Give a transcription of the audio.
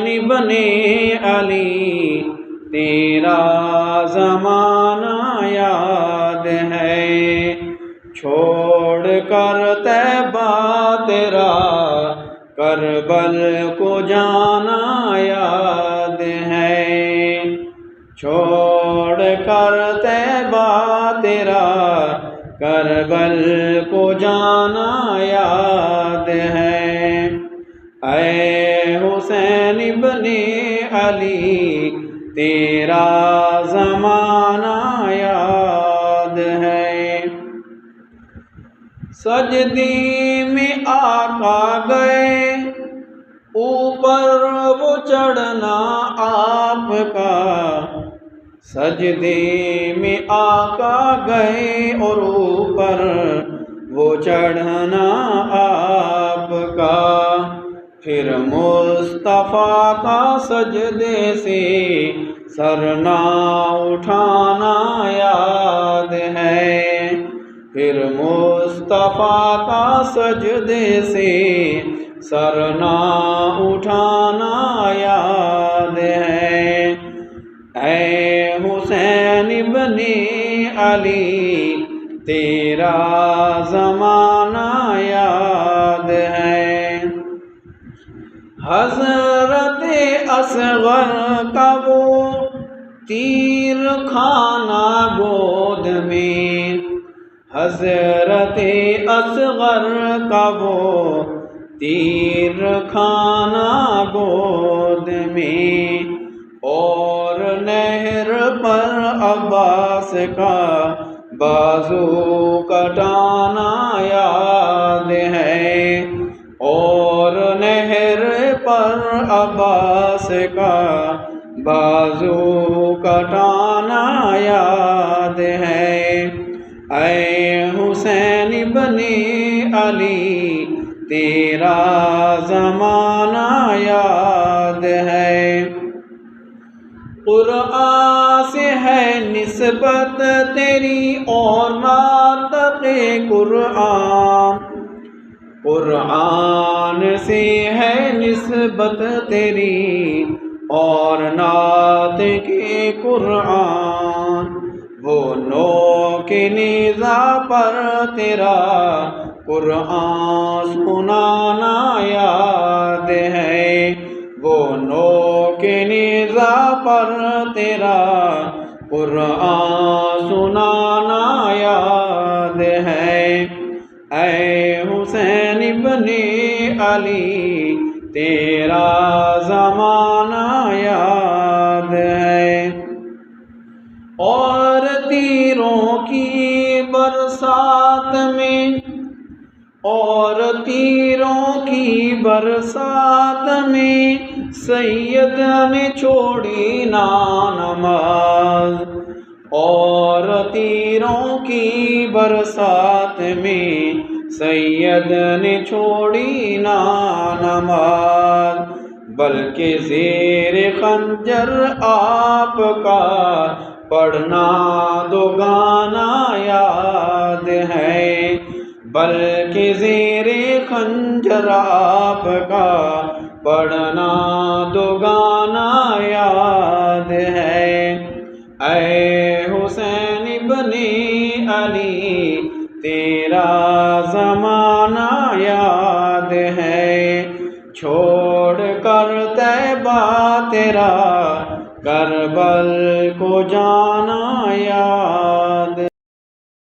ابن علی تیرا زمانہ یاد ہے، چھوڑ کر طیبہ تیرا کربل کو جانا یاد ہے، چھوڑ کر طیبہ تیرا کربل کو جانا یاد ہے۔ اے حسین ابن علی تیرا زمانہ یاد ہے۔ سجدے میں آقا گئے اوپر وہ چڑھنا آپ کا، سجدے میں آقا گئے اور اوپر وہ چڑھنا آپ کا، پھر مصطفیٰ کا سجدے سے سر نہ اٹھانا یاد ہے، پھر مصطفیٰ کا سجدے سے سر نہ اٹھانا یاد ہے۔ اے حسین ابن علی تیرا زمانہ یاد ہے۔ حضرت اصغر کا وہ تیر کھانا گود میں، حضرت اصغر کا وہ تیر کھانا گود میں، اور نہر پر عباس کا بازو کٹانا یاد ہے، اور نہر پر عباس کا بازو کٹانا یاد ہے۔ اے حسین ابن علی تیرا زمانہ یاد ہے۔ قرآن سے ہے نسبت تیری اور ناطق قرآن، قرآن سے ہے نسبت تیری اور ناطق قرآن، وہ نوک نیزہ پر تیرا قرآن سنانا یاد ہے، وہ نوک نیزہ پر تیرا قرآن سنانا یاد ہے۔ اے حسین ابن علی تیرا زمانہ یاد ہے۔ اور تیروں کی برسات میں، اور تیروں کی برسات میں سید نے چھوڑی نا نماز، اور تیروں کی برسات میں سید نے چھوڑی نا نماز، بلکہ زیر خنجر آپ کا پڑھنا دو گانا یاد ہے، بلکہ زیر خنجر آپ کا پڑھنا دو گانا یاد ہے۔ اے حسین ابن علی تیرا زمانہ یاد ہے، چھوڑ کر طیبہ تیرا کربل کو جانا